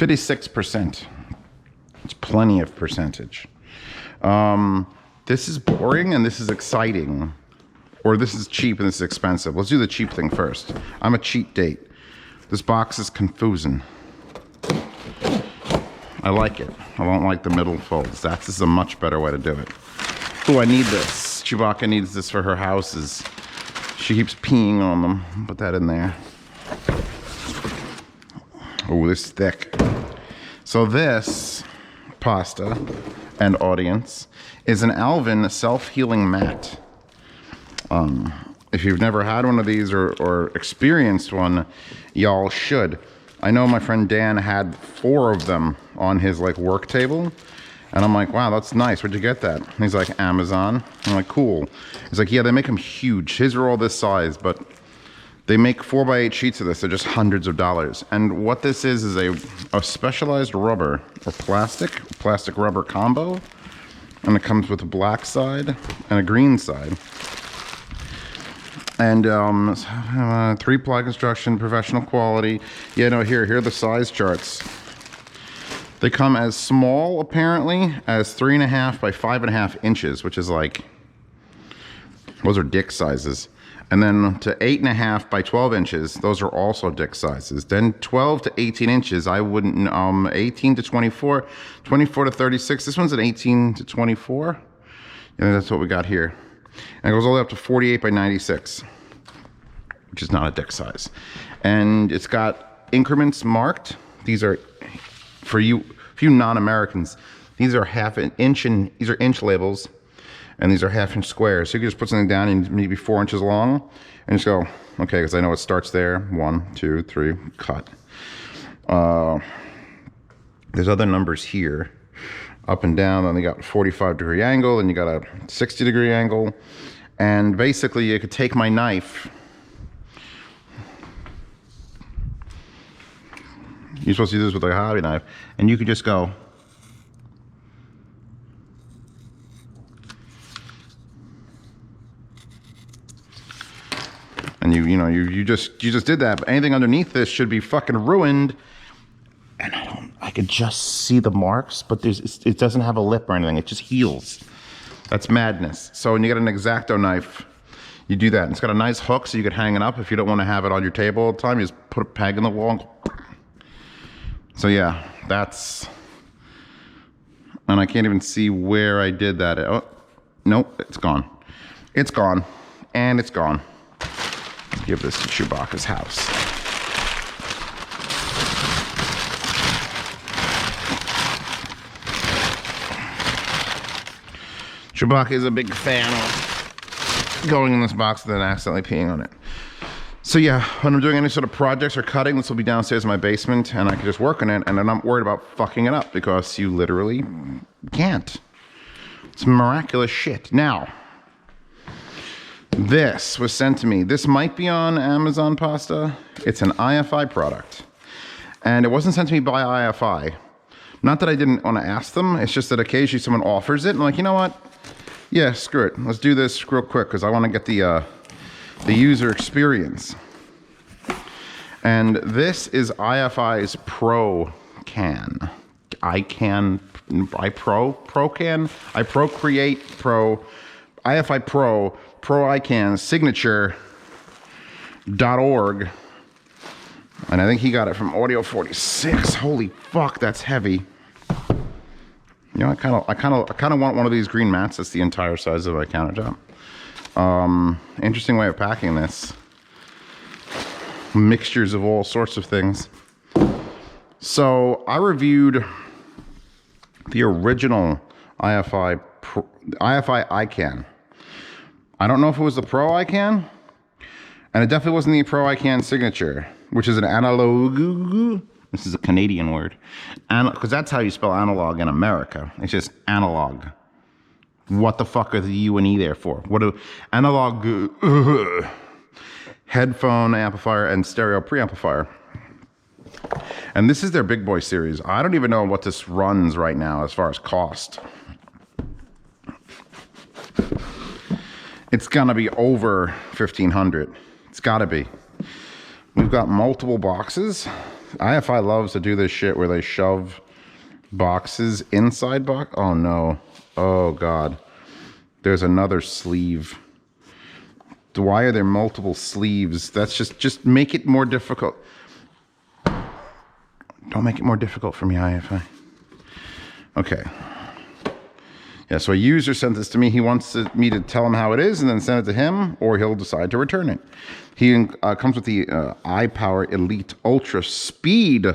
56%. It's plenty of percentage. This is boring and this is exciting. Or this is cheap and this is expensive. Let's do the cheap thing first. I'm a cheap date. This box is confusing. I like it. I don't like the middle folds. This is a much better way to do it. Oh, I need this. Chewbacca needs this for her houses. She keeps peeing on them. Put that in there. Oh, this is thick. So this pasta and audience is an Alvin self-healing mat. If you've never had one of these or experienced one, y'all should. I know my friend Dan had 4 of them on his like work table, and I'm like, wow, that's nice. Where'd you get that? And he's like, Amazon. I'm like, cool. He's like, yeah, they make them huge. His are all this size, but they make 4x8 sheets of this. They're just hundreds of dollars. And what this is a specialized rubber or plastic rubber combo, and it comes with a black side and a green side. And 3-ply construction, professional quality. Yeah, no, here are the size charts. They come as small, apparently, as 3.5 by 5.5 inches, which is like, those are dick sizes. And then to 8.5 by 12 inches, those are also dick sizes. Then 12 to 18 inches, I wouldn't, 18 to 24, 24 to 36. This one's an 18 to 24. Yeah, that's what we got here. And it goes all the way up to 48 by 96, which is not a dick size. And it's got increments marked. These are, for you non-Americans, these are these are inch labels, and these are 1/2 inch squares. So you can just put something down and maybe 4 inches long, and just go, okay, because I know it starts there. 1, 2, 3, cut. There's other numbers here. Up and down, then you got a 45-degree angle, and you got a 60-degree angle. And basically, you could take my knife. You're supposed to do this with a hobby knife, and you could just go. And you just did that. But anything underneath this should be fucking ruined. And I could just see the marks, but it doesn't have a lip or anything. It just heals. That's madness. So when you get an X-Acto knife, you do that. And it's got a nice hook, so you could hang it up if you don't want to have it on your table all the time. You just put a peg in the wall. So yeah, that's... And I can't even see where I did that. Oh, nope, it's gone. It's gone. And it's gone. Give this to Chewbacca's house. Chewbacca is a big fan of going in this box and then accidentally peeing on it. So yeah, when I'm doing any sort of projects or cutting, this will be downstairs in my basement, and I can just work on it, and I'm not worried about fucking it up, because you literally can't. It's miraculous shit. Now, this was sent to me. This might be on Amazon Pasta. It's an IFI product. And it wasn't sent to me by IFI. Not that I didn't want to ask them, it's just that occasionally someone offers it, and I'm like, you know what? Yeah, screw it. Let's do this real quick, because I want to get the user experience. And this is IFI's Pro Can. iCan, Procreate Pro, IFI Pro iCan signature.org. And I think he got it from Audio 46. Holy fuck, that's heavy. You know, I kind of want one of these green mats that's the entire size of my countertop. Interesting way of packing this. Mixtures of all sorts of things. So I reviewed the original IFI iCan. I don't know if it was the Pro iCan, and it definitely wasn't the Pro iCan Signature, which is an analog. This is a Canadian word, because that's how you spell analog in America. It's just analog. What the fuck are the U and E there for? What do analog headphone amplifier and stereo preamplifier? And this is their big boy series. I don't even know what this runs right now as far as cost. It's gonna be over $1,500. It's gotta be. We've got multiple boxes. IFI loves to do this shit where they shove boxes inside box. Oh no. Oh god. There's another sleeve. Why are there multiple sleeves? That's just make it more difficult. Don't make it more difficult for me, IFI. Okay. Yeah, so a user sent this to me. He wants me to tell him how it is and then send it to him, or he'll decide to return it. He comes with the iPower Elite Ultra Speed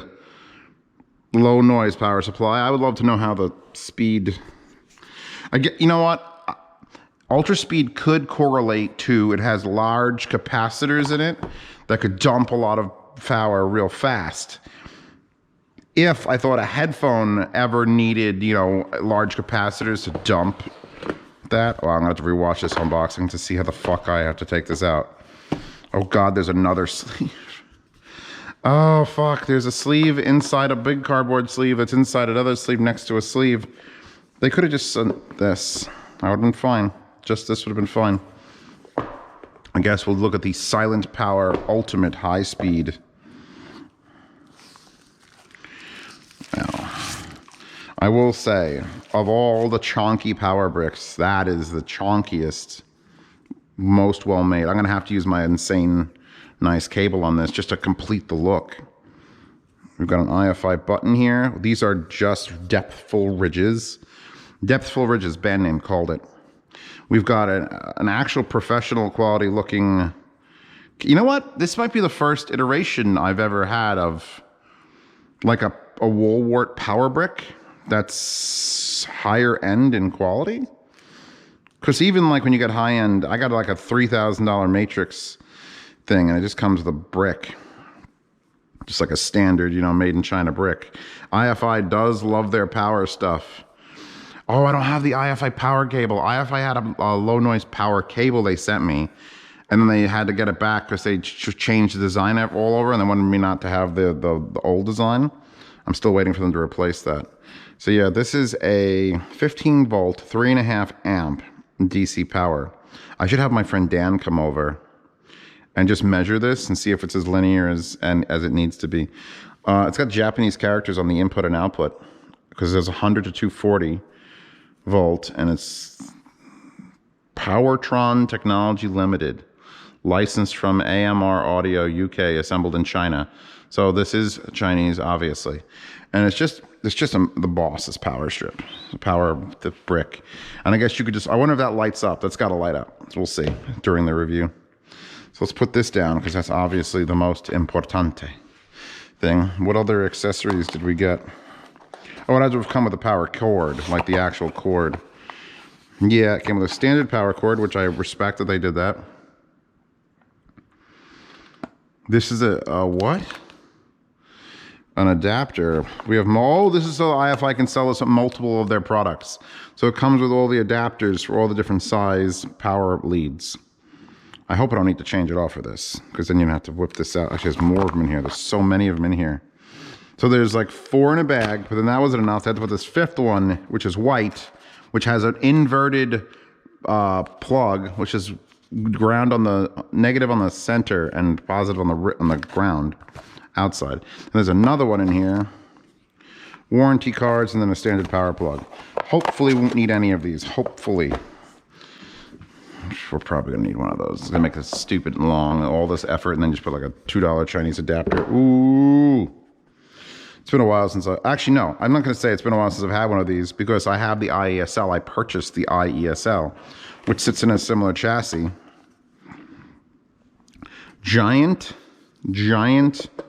low noise power supply. I would love to know how the speed... you know what? Ultra Speed could correlate to, it has large capacitors in it that could dump a lot of power real fast. If I thought a headphone ever needed, you know, large capacitors to dump that, well, I'm gonna have to rewatch this unboxing to see how the fuck I have to take this out. Oh god, there's another sleeve. Oh fuck, there's a sleeve inside a big cardboard sleeve that's inside another sleeve next to a sleeve. They could have just sent this. I would have been fine. Just this would have been fine. I guess we'll look at the Silent Power Ultimate High Speed. Now, I will say, of all the chonky power bricks, that is the chonkiest, most well made. I'm gonna have to use my insane nice cable on this just to complete the look. We've got an IFI button here. These are just depthful ridges. Depthful ridges, band name called it. We've got an actual professional quality looking... You know what? This might be the first iteration I've ever had of like a Woolwort power brick that's higher end in quality. Because even like when you get high end, I got like a $3,000 Matrix thing and it just comes with a brick. Just like a standard, you know, made in China brick. IFI does love their power stuff. Oh, I don't have the IFI power cable. IFI had a low noise power cable they sent me. And then they had to get it back because they changed the design all over and they wanted me not to have the old design. I'm still waiting for them to replace that. So yeah, this is a 15 volt, 3.5 amp DC power. I should have my friend Dan come over and just measure this and see if it's as linear as it needs to be. It's got Japanese characters on the input and output because there's 100 to 240 volt and it's Powertron Technology Limited, licensed from AMR Audio UK, assembled in China. So this is Chinese, obviously, and it's just the boss's power strip, the brick, and I guess you could just. I wonder if that lights up. That's got to light up. So we'll see during the review. So let's put this down because that's obviously the most importante thing. What other accessories did we get? Oh, it had to have come with a power cord, like the actual cord. Yeah, it came with a standard power cord, which I respect that they did that. This is a what? An adapter. We have this is so IFI can sell us multiple of their products. So it comes with all the adapters for all the different size power leads. I hope I don't need to change it off for this, because then you have to whip this out. Actually, there's more of them in here. There's so many of them in here. So there's like 4 in a bag, but then that wasn't enough. I had to put this 5th one, which is white, which has an inverted plug, which is ground on the negative on the center and positive on the ground outside. And there's another one in here, warranty cards, and then a standard power plug. Hopefully we won't need any of these. Hopefully. We're probably gonna need one of those. It's gonna make this stupid and long, all this effort, and then just put like a $2 Chinese adapter. Ooh. It's been a while since actually no, I'm not gonna say it's been a while since I've had one of these because I have the IESL. I purchased the IESL, which sits in a similar chassis. Giant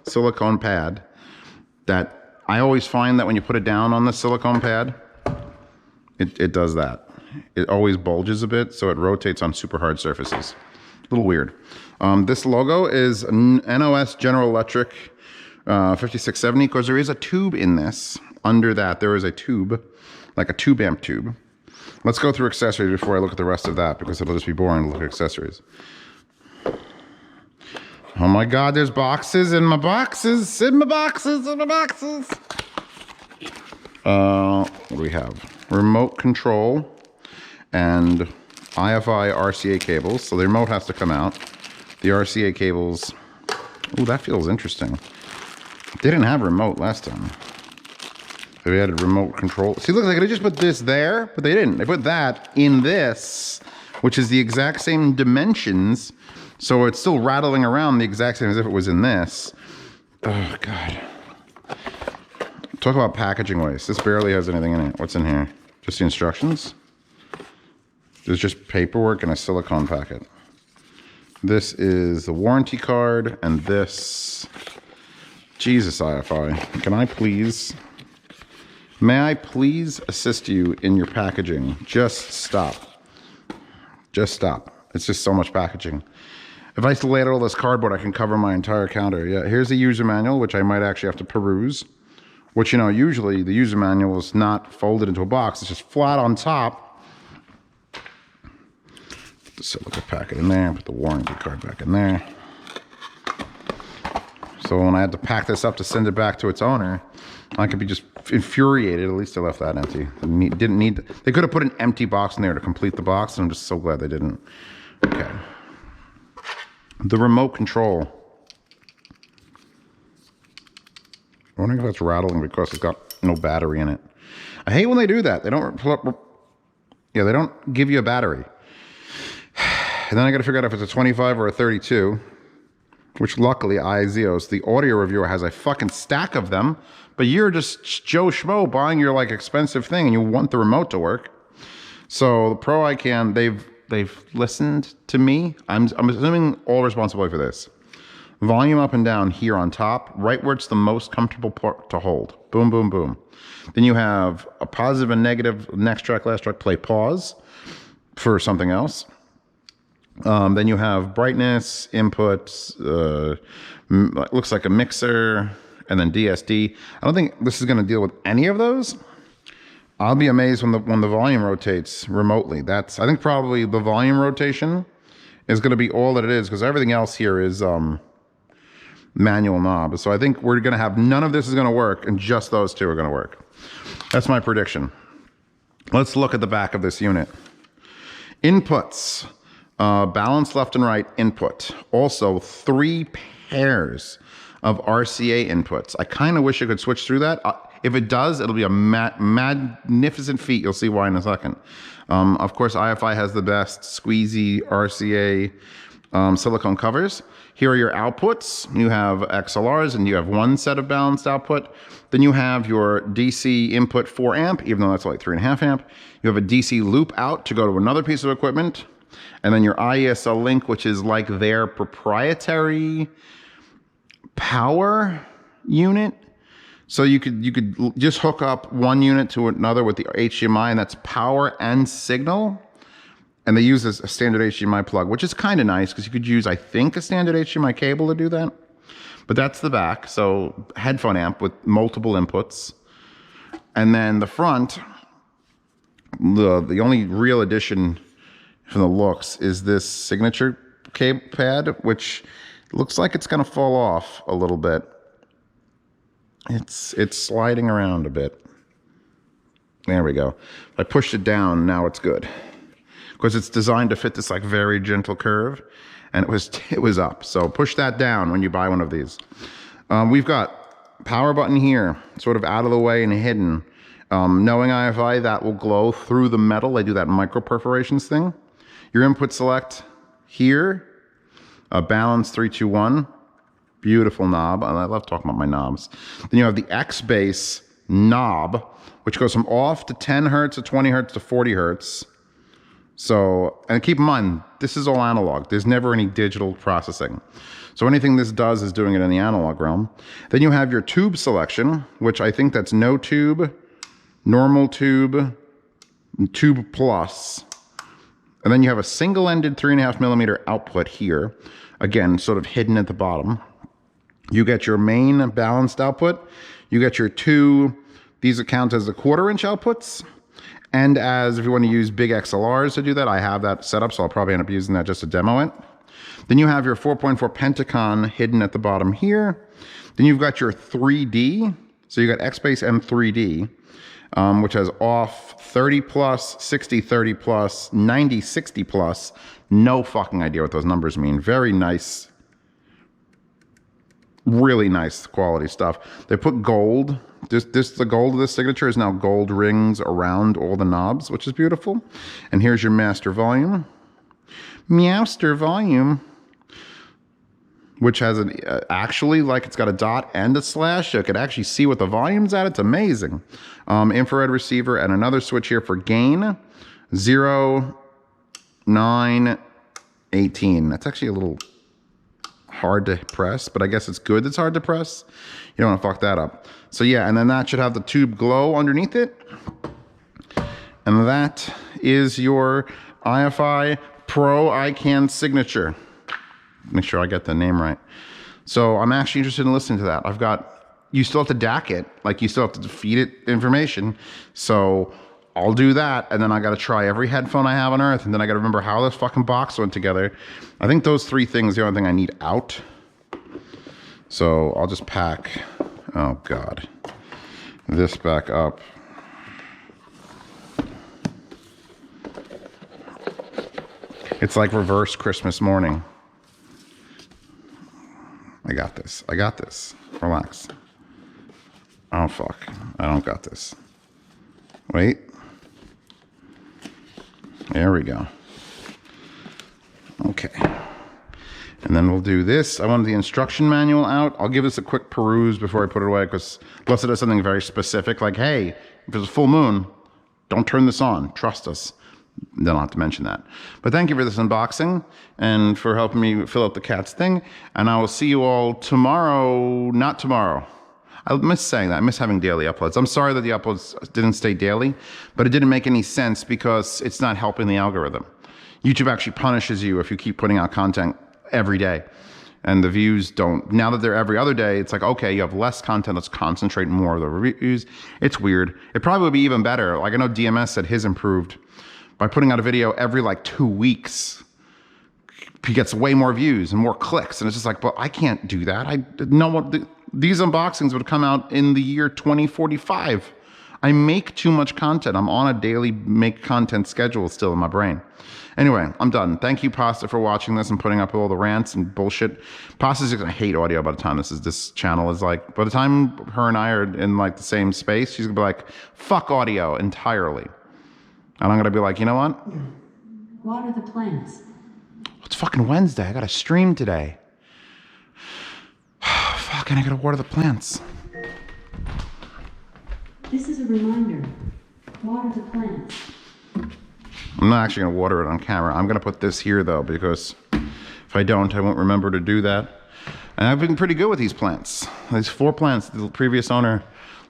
silicone pad that I always find that when you put it down on the silicone pad, it does that. It always bulges a bit, so it rotates on super hard surfaces. A little weird. This logo is NOS General Electric 5670, because there is a tube in this. Under that, there is a tube, like a tube amp tube. Let's go through accessories before I look at the rest of that, because it'll just be boring to look at accessories. Oh my God, there's boxes in my boxes, in my boxes, in my boxes. What do we have? Remote control and IFI RCA cables. So the remote has to come out. The RCA cables, ooh, that feels interesting. They didn't have a remote last time. They had a remote control. See, look, they could have just put this there, but they didn't. They put that in this, which is the exact same dimensions. So it's still rattling around the exact same as if it was in this. Oh, God. Talk about packaging waste. This barely has anything in it. What's in here? Just the instructions? There's just paperwork and a silicone packet. This is the warranty card, and this... Jesus, IFI. Can I please... May I please assist you in your packaging? Just stop. Just stop. It's just so much packaging. If I still lay out all this cardboard, I can cover my entire counter. Yeah, here's the user manual, which I might actually have to peruse. Which, you know, usually the user manual is not folded into a box. It's just flat on top. Put the silica packet in there. Put the warranty card back in there. So when I had to pack this up to send it back to its owner, I could be just infuriated. At least I left that empty. Didn't need. They could have put an empty box in there to complete the box, and I'm just so glad they didn't. Okay. The remote control. I wonder if that's rattling because it's got no battery in it. I hate when they do that. They don't. Yeah, they don't give you a battery. And then I got to figure out if it's a 25 or a 32. Which luckily, Zeos, the audio reviewer, has a fucking stack of them. But you're just Joe Schmo buying your like expensive thing, and you want the remote to work. So the Pro iCan, they've listened to me. I'm assuming all responsibility for this. Volume up and down here on top, right where it's the most comfortable part to hold. Boom, boom, boom. Then you have a positive and negative, next track, last track, play, pause for something else. Then you have brightness, inputs, looks like a mixer, and then DSD. I don't think this is going to deal with any of those. I'll be amazed when the volume rotates remotely. I think probably the volume rotation is going to be all that it is, because everything else here is manual knob. So I think we're going to have none of this is going to work, and just those two are going to work. That's my prediction. Let's look at the back of this unit. Inputs. Balance left and right input. Also 3 pairs of RCA inputs. I kind of wish I could switch through that. If it does, it'll be a magnificent feat. You'll see why in a second. Of course, IFI has the best squeezy RCA silicone covers. Here are your outputs. You have XLRs, and you have one set of balanced output. Then you have your DC input 4 amp, even though that's like 3.5 amp. You have a DC loop out to go to another piece of equipment. And then your IESL link, which is like their proprietary power unit. So you could just hook up one unit to another with the HDMI, and that's power and signal. And they use a standard HDMI plug, which is kind of nice because you could use, I think, a standard HDMI cable to do that. But that's the back. So headphone amp with multiple inputs. And then the front, the only real addition from the looks is this signature cable pad, which looks like it's going to fall off a little bit. It's sliding around a bit. There we go. I pushed it down, now it's good. Because it's designed to fit this like very gentle curve, and it was up. So push that down when you buy one of these. We've got power button here, sort of out of the way and hidden. Knowing IFI, that will glow through the metal. They do that micro perforations thing. Your input select here, balance 321, beautiful knob. I love talking about my knobs. Then you have the X bass knob, which goes from off to 10 hertz to 20 hertz to 40 hertz. So, and keep in mind, this is all analog. There's never any digital processing. So anything this does is doing it in the analog realm. Then you have your tube selection, which I think that's no tube, normal tube, tube plus. And then you have a single-ended 3.5 millimeter output here. Again, sort of hidden at the bottom. You get your main balanced output. You get your two, these count as the 1/4 inch outputs. And as if you want to use big XLRs to do that, I have that set up, so I'll probably end up using that just to demo it. Then you have your 4.4 Pentacon hidden at the bottom here. Then you've got your 3D. So you got X-Bass and 3D. Which has off 30 plus, 60 30 plus, 90 60 plus. No fucking idea what those numbers mean. Very nice Really nice quality stuff. They put gold. The gold of this signature is now gold rings around all the knobs, which is beautiful. And here's your master volume. Meowster volume, which has an actually, like, it's got a dot and a slash. You could actually see what the volume's at. It's amazing. Infrared receiver and another switch here for gain. 0, 9, 18. That's actually a little hard to press, but I guess it's good it's hard to press. You don't want to fuck that up. So yeah, and then that should have the tube glow underneath it. And that is your IFI Pro iCan signature. Make sure I get the name right. So I'm actually interested in listening to that. You still have to DAC it, like you still have to feed it information. So I'll do that, and then I got to try every headphone I have on earth, and then I got to remember how this fucking box went together. I think those 3 things are the only thing I need out. So I'll just pack, oh God, this back up. It's like reverse Christmas morning. I got this. I got this. Relax. Oh fuck. I don't got this. Wait. There we go. Okay. And then we'll do this. I wanted the instruction manual out. I'll give this a quick peruse before I put it away, because unless it does something very specific, like, hey, if it's a full moon, don't turn this on. Trust us. Then I'll have to mention that. But thank you for this unboxing and for helping me fill out the cat's thing. And I will see you all tomorrow. Not tomorrow. I miss saying that. I miss having daily uploads. I'm sorry that the uploads didn't stay daily, but it didn't make any sense because it's not helping the algorithm. YouTube actually punishes you if you keep putting out content every day. And the views don't. Now that they're every other day, it's like, okay, you have less content. Let's concentrate more of the reviews. It's weird. It probably would be even better. Like, I know DMS said his improved by putting out a video every like 2 weeks. He gets way more views and more clicks. And it's just like, but I can't do that. I know what these unboxings would come out in the year 2045. I make too much content. I'm on a daily make content schedule still in my brain. Anyway, I'm done. Thank you, Pasta, for watching this and putting up all the rants and bullshit. Pasta's gonna hate audio by the time this channel is like, by the time her and I are in like the same space, she's gonna be like, fuck audio entirely. And I'm gonna be like, you know what? Water the plants. It's fucking Wednesday. I got to stream today. Fuck, and I gotta water the plants. This is a reminder. Water the plants. I'm not actually gonna water it on camera. I'm gonna put this here though, because if I don't, I won't remember to do that. And I've been pretty good with these plants. These 4 plants the previous owner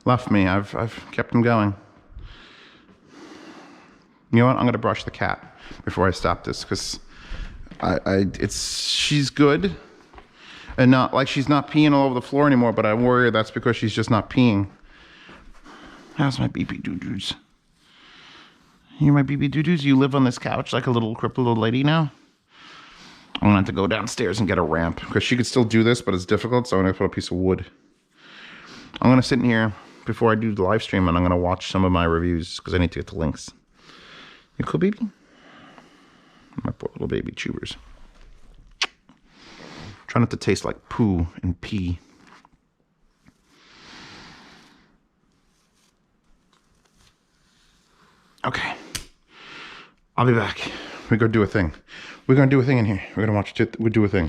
left me. I've kept them going. You know what? I'm gonna brush the cat before I stop this, because she's good, and not like she's not peeing all over the floor anymore. But I worry that's because she's just not peeing. How's my BB doo-doos? You're my BB doo-doos. You live on this couch like a little crippled old lady now. I'm gonna have to go downstairs and get a ramp, because she could still do this, but it's difficult. So I'm gonna put a piece of wood. I'm gonna sit in here before I do the live stream, and I'm gonna watch some of my reviews because I need to get the links. You cool, baby? My poor little baby Chewbers. Try not to taste like poo and pee. Okay. I'll be back. We're gonna do a thing. We're gonna do a thing in here. We're gonna watch it. We'll do a thing.